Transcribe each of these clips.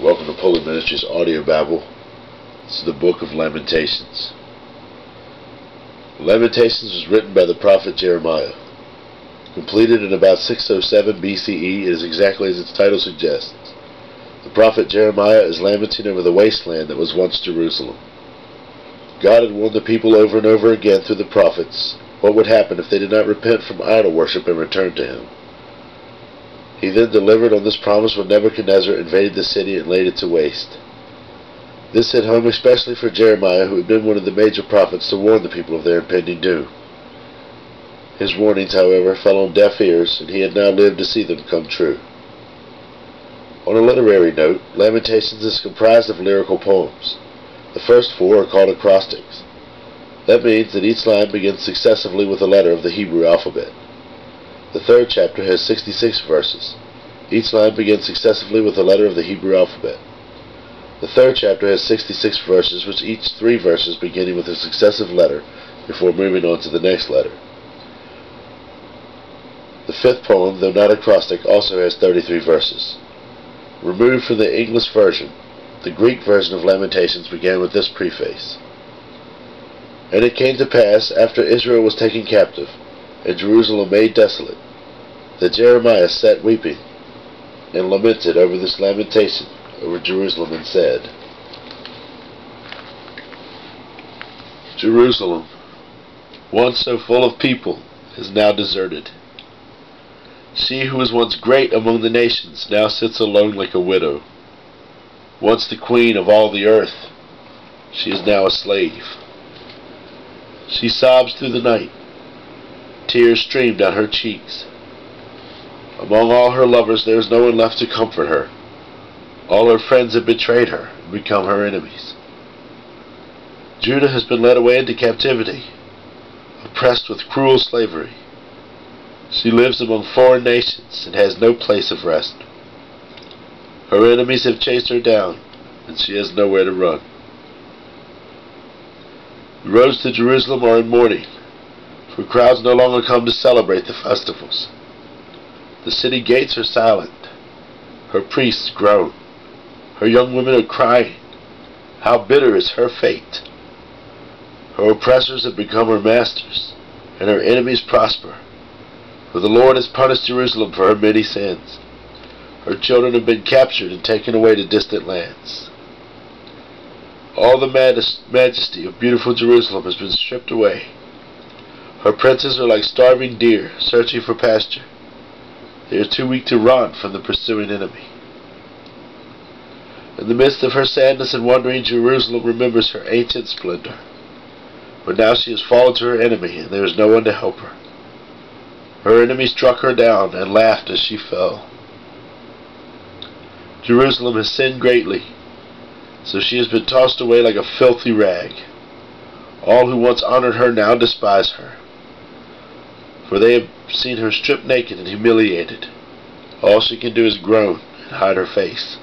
Welcome to PullyMinistries Audio Bible. This is the Book of Lamentations. Lamentations was written by the prophet Jeremiah. Completed in about 607 BCE, it is exactly as its title suggests. The prophet Jeremiah is lamenting over the wasteland that was once Jerusalem. God had warned the people over and over again through the prophets what would happen if they did not repent from idol worship and return to Him. He then delivered on this promise when Nebuchadnezzar invaded the city and laid it to waste. This hit home especially for Jeremiah, who had been one of the major prophets to warn the people of their impending doom. His warnings, however, fell on deaf ears, and he had now lived to see them come true. On a literary note, Lamentations is comprised of lyrical poems. The first four are called acrostics. That means that each line begins successively with a letter of the Hebrew alphabet. The third chapter has 66 verses. Each line begins successively with a letter of the Hebrew alphabet. The third chapter has 66 verses, which each 3 verses beginning with a successive letter before moving on to the next letter. The fifth poem, though not acrostic, also has 33 verses. Removed from the English version, the Greek version of Lamentations began with this preface. And it came to pass, after Israel was taken captive, and Jerusalem made desolate, that Jeremiah sat weeping, and lamented over this lamentation over Jerusalem, and said, Jerusalem, once so full of people, is now deserted. She who was once great among the nations now sits alone like a widow. Once the queen of all the earth, she is now a slave. She sobs through the night. Tears stream down her cheeks. Among all her lovers there is no one left to comfort her. All her friends have betrayed her and become her enemies. Judah has been led away into captivity, oppressed with cruel slavery. She lives among foreign nations and has no place of rest. Her enemies have chased her down, and she has nowhere to run. The roads to Jerusalem are in mourning, for crowds no longer come to celebrate the festivals. The city gates are silent. Her priests groan. Her young women are crying. How bitter is her fate! Her oppressors have become her masters, and her enemies prosper. For the Lord has punished Jerusalem for her many sins. Her children have been captured and taken away to distant lands. All the majesty of beautiful Jerusalem has been stripped away. Her princes are like starving deer searching for pasture. They are too weak to run from the pursuing enemy. In the midst of her sadness and wandering, Jerusalem remembers her ancient splendor. But now she has fallen to her enemy, and there is no one to help her. Her enemy struck her down and laughed as she fell. Jerusalem has sinned greatly, so she has been tossed away like a filthy rag. All who once honored her now despise her, for they have seen her stripped naked and humiliated. All she can do is groan and hide her face.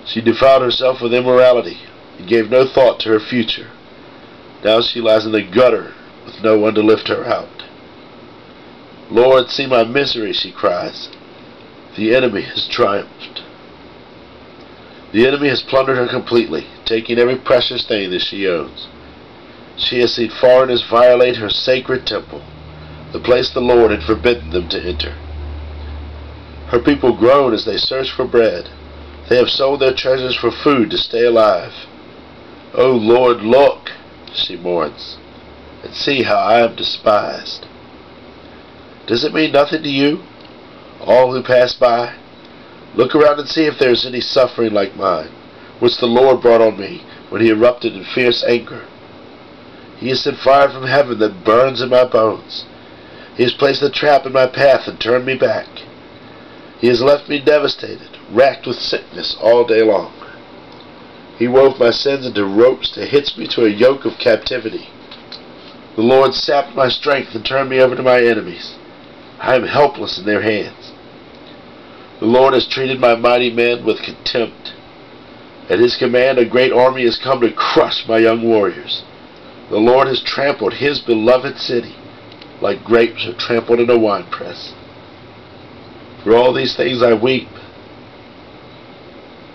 She defiled herself with immorality and gave no thought to her future. Now she lies in the gutter with no one to lift her out. Lord, see my misery, she cries. The enemy has triumphed. The enemy has plundered her completely, taking every precious thing that she owns. She has seen foreigners violate her sacred temple, the place the Lord had forbidden them to enter. Her people groan as they search for bread. They have sold their treasures for food to stay alive. O Lord, look, she mourns, and see how I am despised. Does it mean nothing to you, all who pass by? Look around and see if there is any suffering like mine, which the Lord brought on me when He erupted in fierce anger. He has sent fire from heaven that burns in my bones. He has placed a trap in my path and turned me back. He has left me devastated, racked with sickness all day long. He wove my sins into ropes to hitch me to a yoke of captivity. The Lord sapped my strength and turned me over to my enemies. I am helpless in their hands. The Lord has treated my mighty men with contempt. At His command a great army has come to crush my young warriors. The Lord has trampled His beloved city like grapes are trampled in a winepress. For all these things I weep.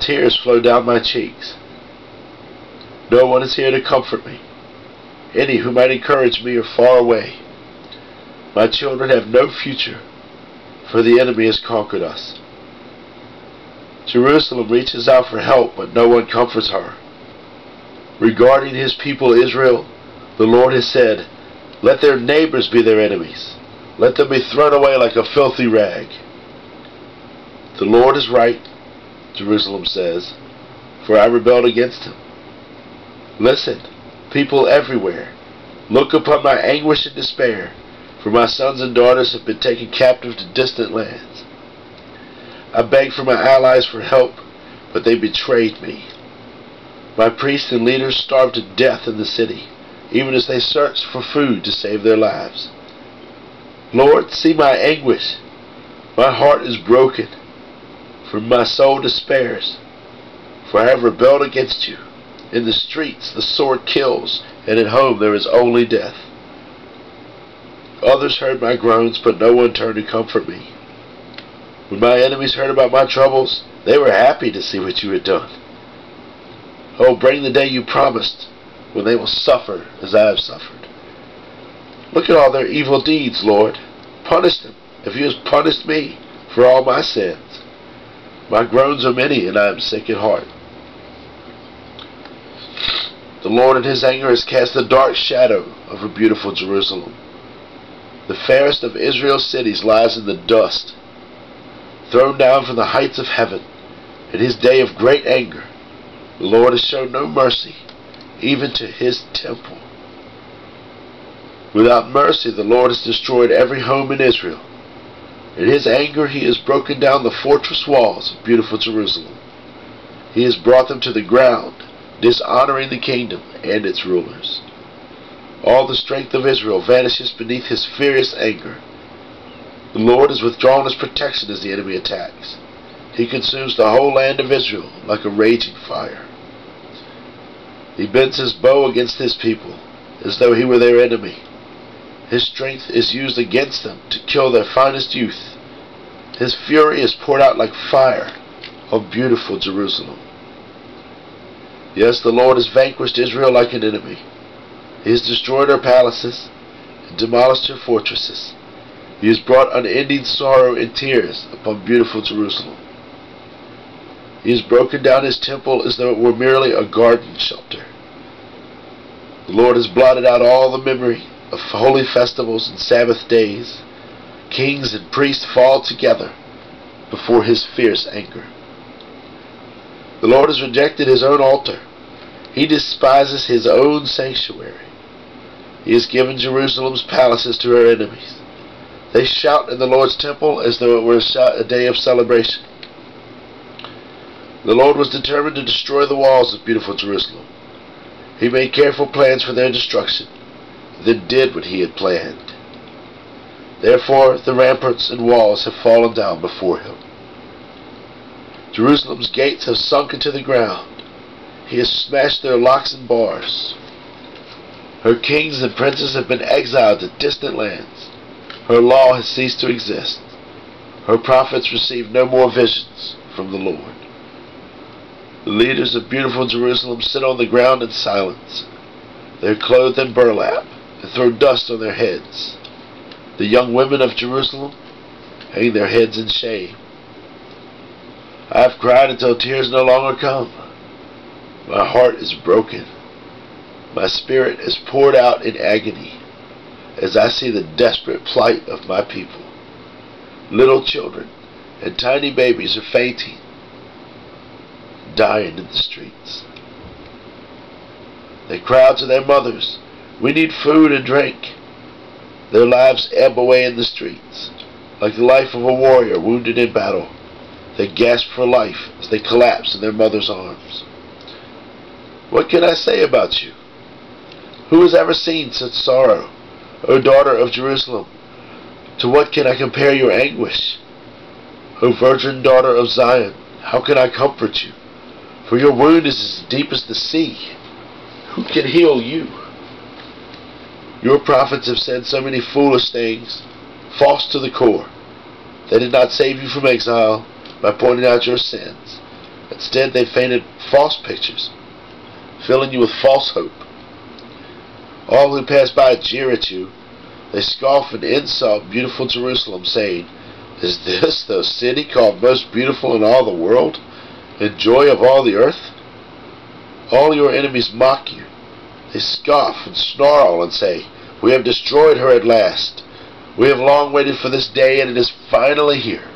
Tears flow down my cheeks. No one is here to comfort me. Any who might encourage me are far away. My children have no future, for the enemy has conquered us. Jerusalem reaches out for help, but no one comforts her. Regarding his people Israel, the Lord has said, "Let their neighbors be their enemies. Let them be thrown away like a filthy rag." The Lord is right, Jerusalem says, for I rebelled against him. Listen, people everywhere, look upon my anguish and despair, for my sons and daughters have been taken captive to distant lands. I begged for my allies for help, but they betrayed me. My priests and leaders starved to death in the city, even as they searched for food to save their lives. Lord, see my anguish. My heart is broken, for my soul despairs. For I have rebelled against you. In the streets the sword kills, and at home there is only death. Others heard my groans, but no one turned to comfort me. When my enemies heard about my troubles, they were happy to see what you had done. Oh, bring the day you promised, when they will suffer as I have suffered. Look at all their evil deeds, Lord. Punish them, if you have punished me for all my sins. My groans are many, and I am sick at heart. The Lord in his anger has cast a dark shadow over beautiful Jerusalem. The fairest of Israel's cities lies in the dust, thrown down from the heights of heaven. In his day of great anger, the Lord has shown no mercy, even to his temple. Without mercy, the Lord has destroyed every home in Israel. In his anger, he has broken down the fortress walls of beautiful Jerusalem. He has brought them to the ground, dishonoring the kingdom and its rulers. All the strength of Israel vanishes beneath his furious anger. The Lord has withdrawn his protection as the enemy attacks. He consumes the whole land of Israel like a raging fire. He bends his bow against his people, as though he were their enemy. His strength is used against them to kill their finest youth. His fury is poured out like fire on beautiful Jerusalem. Yes, the Lord has vanquished Israel like an enemy. He has destroyed her palaces and demolished her fortresses. He has brought unending sorrow and tears upon beautiful Jerusalem. He has broken down his temple as though it were merely a garden shelter. The Lord has blotted out all the memory of holy festivals and Sabbath days. Kings and priests fall together before his fierce anger. The Lord has rejected his own altar. He despises his own sanctuary. He has given Jerusalem's palaces to her enemies. They shout in the Lord's temple as though it were a day of celebration. The Lord was determined to destroy the walls of beautiful Jerusalem. He made careful plans for their destruction, then did what he had planned. Therefore the ramparts and walls have fallen down before him. Jerusalem's gates have sunk into the ground. He has smashed their locks and bars. Her kings and princes have been exiled to distant lands. Her law has ceased to exist. Her prophets receive no more visions from the Lord. The leaders of beautiful Jerusalem sit on the ground in silence. They are clothed in burlap and throw dust on their heads. The young women of Jerusalem hang their heads in shame. I have cried until tears no longer come. My heart is broken. My spirit is poured out in agony as I see the desperate plight of my people. Little children and tiny babies are fainting, dying in the streets. They cry out to their mothers, "We need food and drink." Their lives ebb away in the streets, like the life of a warrior wounded in battle. They gasp for life as they collapse in their mother's arms. What can I say about you? Who has ever seen such sorrow, O daughter of Jerusalem? To what can I compare your anguish? O virgin daughter of Zion, how can I comfort you? For your wound is as deep as the sea. Who can heal you? Your prophets have said so many foolish things, false to the core. They did not save you from exile by pointing out your sins, Instead, they painted false pictures, filling you with false hope. All who pass by jeer at you. They scoff and insult beautiful Jerusalem, saying, "Is this the city called most beautiful in all the world, and joy of all the earth?" All your enemies mock you. They scoff and snarl and say, "We have destroyed her at last. We have long waited for this day, and it is finally here."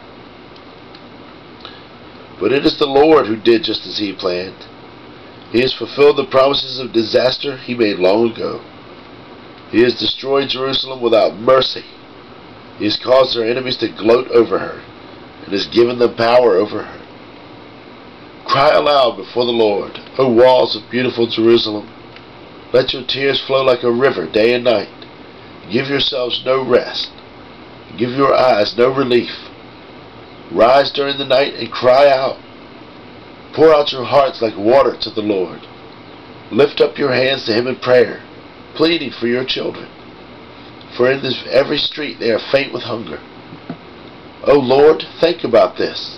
But it is the Lord who did just as He planned. He has fulfilled the promises of disaster He made long ago. He has destroyed Jerusalem without mercy. He has caused her enemies to gloat over her, and has given them power over her. Cry aloud before the Lord, O walls of beautiful Jerusalem. Let your tears flow like a river day and night. Give yourselves no rest. Give your eyes no relief. Rise during the night and cry out. Pour out your hearts like water to the Lord. Lift up your hands to Him in prayer, pleading for your children. For in every street they are faint with hunger. O Lord, think about this.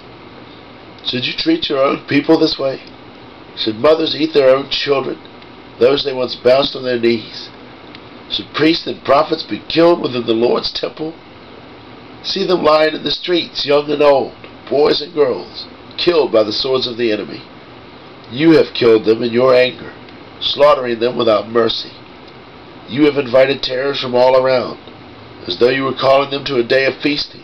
Should you treat your own people this way? Should mothers eat their own children, those they once bounced on their knees? Should priests and prophets be killed within the Lord's temple? See them lying in the streets, young and old, boys and girls, killed by the swords of the enemy. You have killed them in your anger, slaughtering them without mercy. You have invited terrors from all around, as though you were calling them to a day of feasting.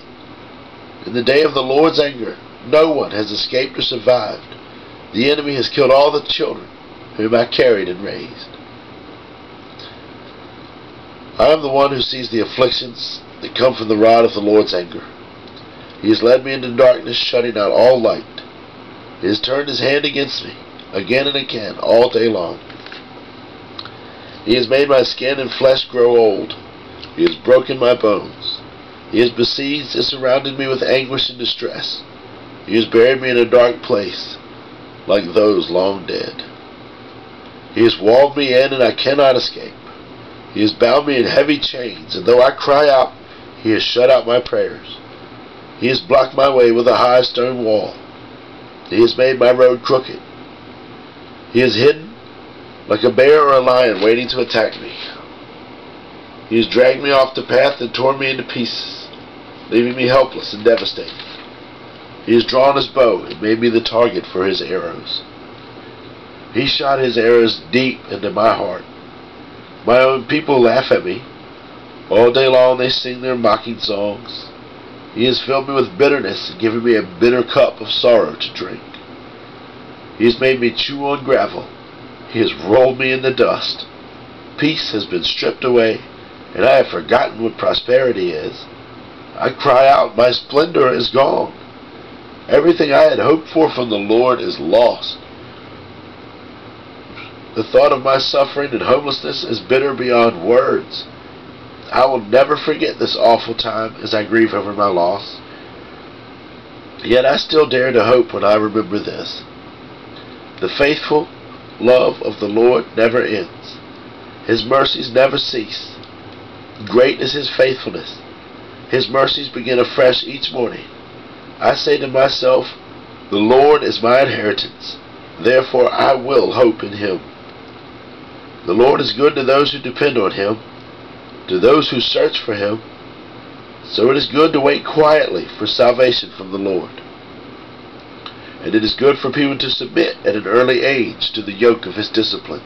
In the day of the Lord's anger, no one has escaped or survived. The enemy has killed all the children whom I carried and raised. I am the one who sees the afflictions that come from the rod of the Lord's anger. He has led me into darkness, shutting out all light. He has turned His hand against me, again and again, all day long. He has made my skin and flesh grow old. He has broken my bones. He has besieged and surrounded me with anguish and distress. He has buried me in a dark place, like those long dead. He has walled me in, and I cannot escape. He has bound me in heavy chains, and though I cry out, He has shut out my prayers. He has blocked my way with a high stone wall. He has made my road crooked. He has hidden like a bear or a lion waiting to attack me. He has dragged me off the path and torn me into pieces, leaving me helpless and devastated. He has drawn His bow and made me the target for His arrows. He shot His arrows deep into my heart. My own people laugh at me. All day long they sing their mocking songs. He has filled me with bitterness and given me a bitter cup of sorrow to drink. He has made me chew on gravel. He has rolled me in the dust. Peace has been stripped away, and I have forgotten what prosperity is. I cry out, my splendor is gone. Everything I had hoped for from the Lord is lost. The thought of my suffering and homelessness is bitter beyond words. I will never forget this awful time as I grieve over my loss. Yet I still dare to hope when I remember this. The faithful love of the Lord never ends. His mercies never cease. Great is His faithfulness. His mercies begin afresh each morning. I say to myself, the Lord is my inheritance. Therefore I will hope in Him. The Lord is good to those who depend on Him, to those who search for Him. So it is good to wait quietly for salvation from the Lord. And it is good for people to submit at an early age to the yoke of His discipline.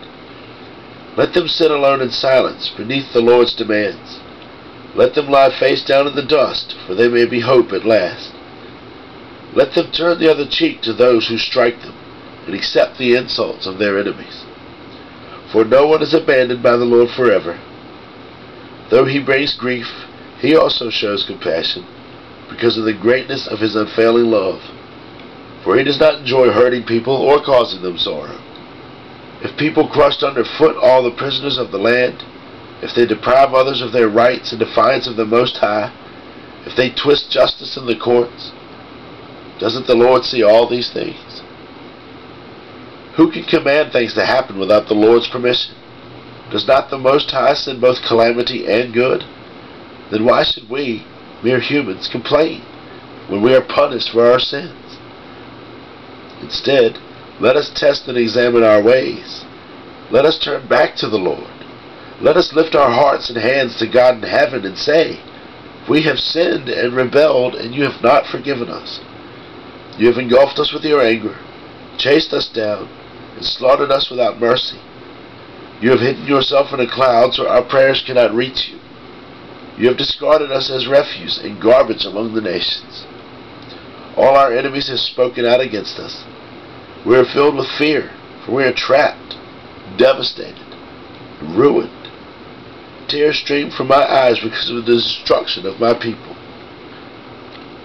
Let them sit alone in silence beneath the Lord's demands. Let them lie face down in the dust, for there may be hope at last. Let them turn the other cheek to those who strike them, and accept the insults of their enemies. For no one is abandoned by the Lord forever. Though He brings grief, He also shows compassion, because of the greatness of His unfailing love. For He does not enjoy hurting people or causing them sorrow. If people crushed underfoot all the prisoners of the land, if they deprive others of their rights in defiance of the Most High, if they twist justice in the courts, doesn't the Lord see all these things? Who can command things to happen without the Lord's permission? Does not the Most High send both calamity and good? Then why should we, mere humans, complain when we are punished for our sins? Instead, let us test and examine our ways. Let us turn back to the Lord. Let us lift our hearts and hands to God in heaven and say, we have sinned and rebelled, and you have not forgiven us. You have engulfed us with your anger, chased us down, and slaughtered us without mercy. You have hidden yourself in a cloud so our prayers cannot reach you. You have discarded us as refuse and garbage among the nations. All our enemies have spoken out against us. We are filled with fear, for we are trapped, devastated, and ruined. Tears stream from my eyes because of the destruction of my people.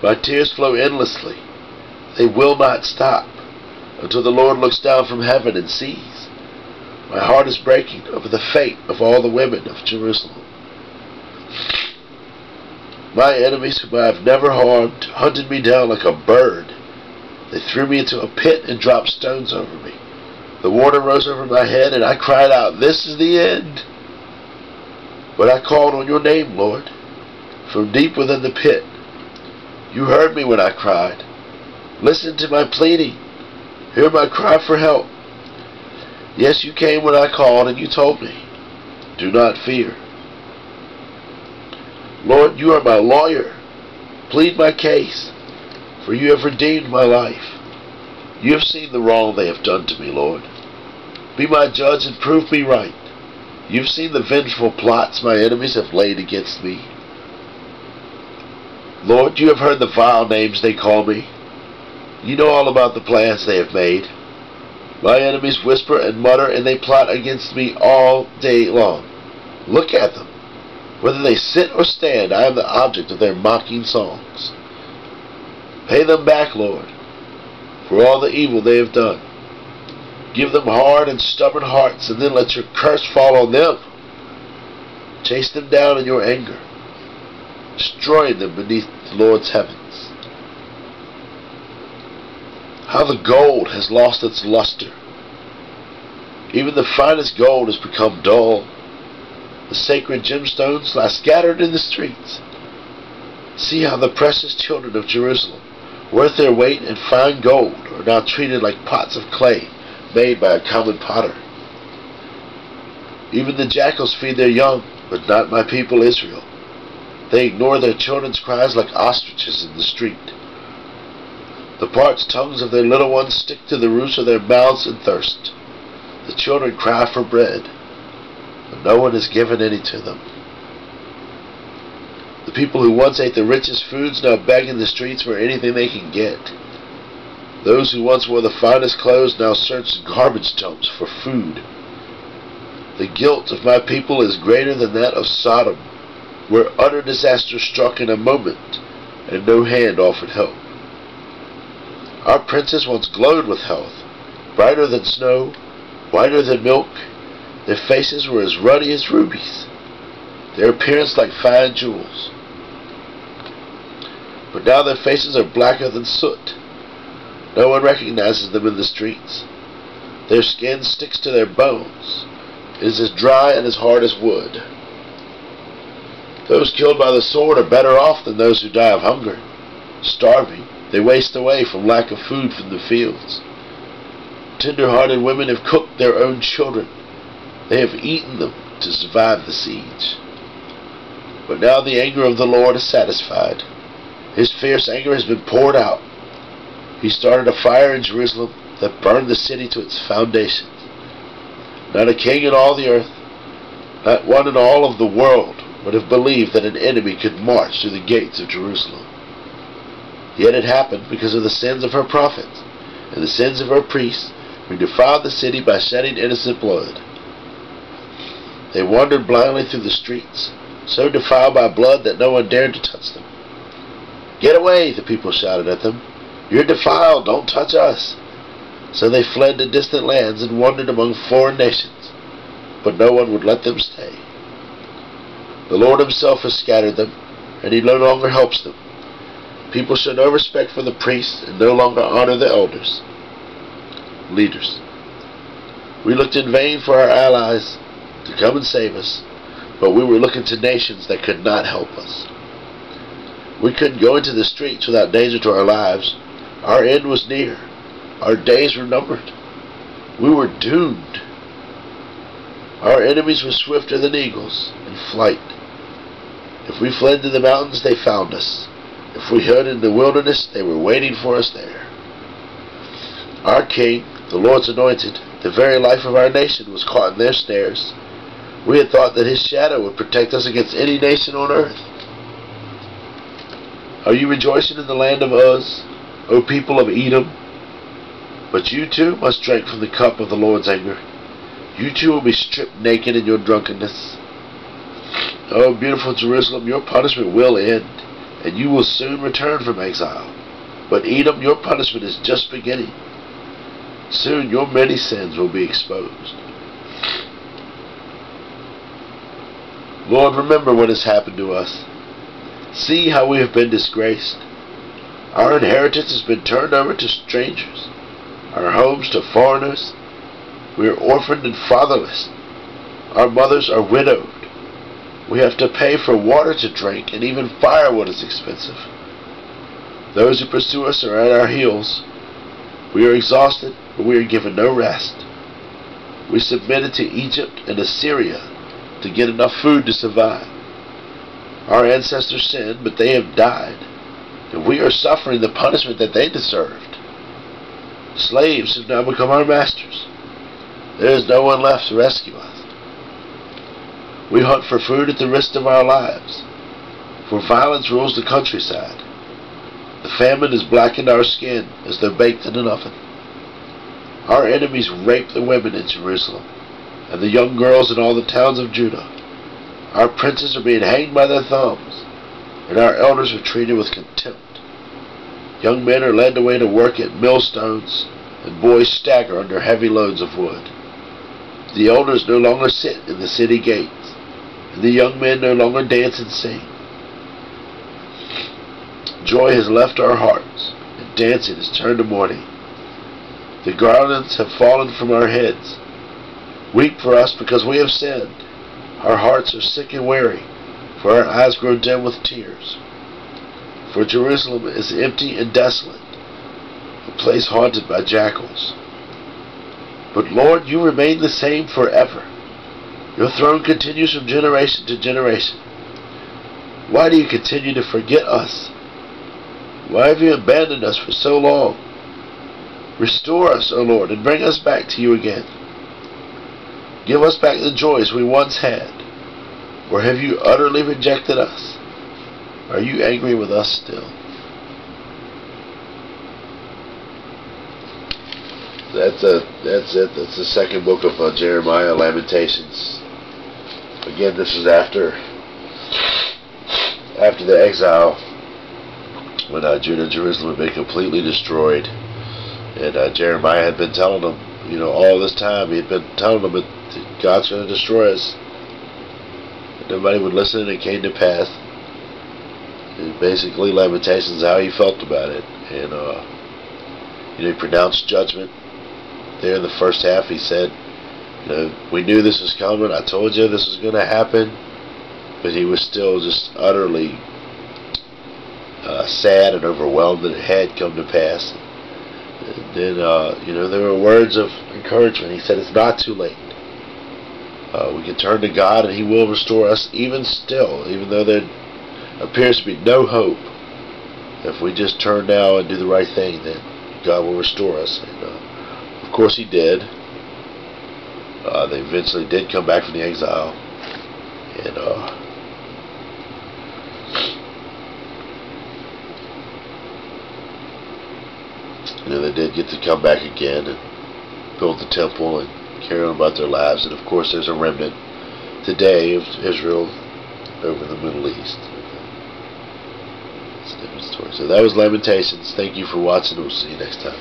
My tears flow endlessly. They will not stop until the Lord looks down from heaven and sees. My heart is breaking over the fate of all the women of Jerusalem. My enemies, whom I have never harmed, hunted me down like a bird. They threw me into a pit and dropped stones over me. The water rose over my head, and I cried out, this is the end. But I called on your name, Lord, from deep within the pit. You heard me when I cried. Listen to my pleading. Hear my cry for help. Yes, you came when I called, and you told me, do not fear. Lord, you are my lawyer. Plead my case, for you have redeemed my life. You have seen the wrong they have done to me, Lord. Be my judge and prove me right. You have seen the vengeful plots my enemies have laid against me. Lord, you have heard the vile names they call me. You know all about the plans they have made. My enemies whisper and mutter, and they plot against me all day long. Look at them. Whether they sit or stand, I am the object of their mocking songs. Pay them back, Lord, for all the evil they have done. Give them hard and stubborn hearts, and then let your curse fall on them. Chase them down in your anger, destroying them beneath the Lord's heavens. How the gold has lost its luster. Even the finest gold has become dull. The sacred gemstones lie scattered in the streets. See how the precious children of Jerusalem, worth their weight in fine gold, are now treated like pots of clay made by a common potter. Even the jackals feed their young, but not my people Israel. They ignore their children's cries like ostriches in the street. The parched tongues of their little ones stick to the roofs of their mouths in thirst. The children cry for bread, but no one has given any to them. The people who once ate the richest foods now beg in the streets for anything they can get. Those who once wore the finest clothes now search garbage dumps for food. The guilt of my people is greater than that of Sodom, where utter disaster struck in a moment, and no hand offered help. Our princes once glowed with health, brighter than snow, whiter than milk. Their faces were as ruddy as rubies, their appearance like fine jewels. But now their faces are blacker than soot. No one recognizes them in the streets. Their skin sticks to their bones. It is as dry and as hard as wood. Those killed by the sword are better off than those who die of hunger. Starving, they waste away from lack of food from the fields. Tender-hearted women have cooked their own children. They have eaten them to survive the siege. But now the anger of the Lord is satisfied. His fierce anger has been poured out. He started a fire in Jerusalem that burned the city to its foundations. Not a king in all the earth, not one in all of the world, would have believed that an enemy could march through the gates of Jerusalem. Yet it happened because of the sins of her prophets and the sins of her priests, who defiled the city by shedding innocent blood. They wandered blindly through the streets, so defiled by blood that no one dared to touch them. Get away, the people shouted at them. You're defiled, don't touch us. So they fled to distant lands and wandered among foreign nations, but no one would let them stay. The Lord himself has scattered them, and he no longer helps them. People show no respect for the priests and no longer honor the elders. Leaders. We looked in vain for our allies to come and save us, but we were looking to nations that could not help us. We couldn't go into the streets without danger to our lives. Our end was near. Our days were numbered. We were doomed. Our enemies were swifter than eagles in flight. If we fled to the mountains, they found us. If we hid in the wilderness, they were waiting for us there. Our King, the Lord's anointed, the very life of our nation, was caught in their snares. We had thought that his shadow would protect us against any nation on earth. Are you rejoicing in the land of Uz, O people of Edom? But you too must drink from the cup of the Lord's anger. You too will be stripped naked in your drunkenness. O beautiful Jerusalem, your punishment will end, and you will soon return from exile. But Edom, your punishment is just beginning. Soon your many sins will be exposed. Lord, remember what has happened to us. See how we have been disgraced. Our inheritance has been turned over to strangers, our homes to foreigners. We are orphaned and fatherless. Our mothers are widowed. We have to pay for water to drink, and even firewood is expensive. Those who pursue us are at our heels. We are exhausted, but we are given no rest. We submitted to Egypt and Assyria to get enough food to survive. Our ancestors sinned, but they have died, and we are suffering the punishment that they deserved. Slaves have now become our masters. There is no one left to rescue us. We hunt for food at the risk of our lives, for violence rules the countryside. The famine has blackened our skin as though baked in an oven. Our enemies rape the women in Jerusalem, and the young girls in all the towns of Judah. Our princes are being hanged by their thumbs, and our elders are treated with contempt. Young men are led away to work at millstones, and boys stagger under heavy loads of wood. The elders no longer sit in the city gates, and the young men no longer dance and sing. Joy has left our hearts, and dancing has turned to mourning. The garlands have fallen from our heads. Weep for us because we have sinned. Our hearts are sick and weary, for our eyes grow dim with tears. For Jerusalem is empty and desolate, a place haunted by jackals. But Lord, you remain the same forever. Your throne continues from generation to generation. Why do you continue to forget us? Why have you abandoned us for so long? Restore us, O Lord, and bring us back to you again. Give us back the joys we once had. Or have you utterly rejected us? Are you angry with us still? That's it. That's the second book of Jeremiah, Lamentations. Again, this is after the exile, when Judah and Jerusalem had been completely destroyed. And Jeremiah had been telling them, all this time, he had been telling them that God's going to destroy us. And nobody would listen, and it came to pass. And basically, Lamentations is how he felt about it. And, he pronounced judgment. There in the first half, he said, we knew this was coming. I told you this was going to happen. But he was still just utterly sad and overwhelmed that it had come to pass. And then, there were words of encouragement. He said, it's not too late. We can turn to God, and he will restore us even still, even though there appears to be no hope. If we just turn now and do the right thing, then God will restore us. And, of course he did. They eventually did come back from the exile. And they did get to come back again and build the temple and carry on about their lives. And of course there's a remnant today of Israel over the Middle East. It's a different story. So that was Lamentations. Thank you for watching. We'll see you next time.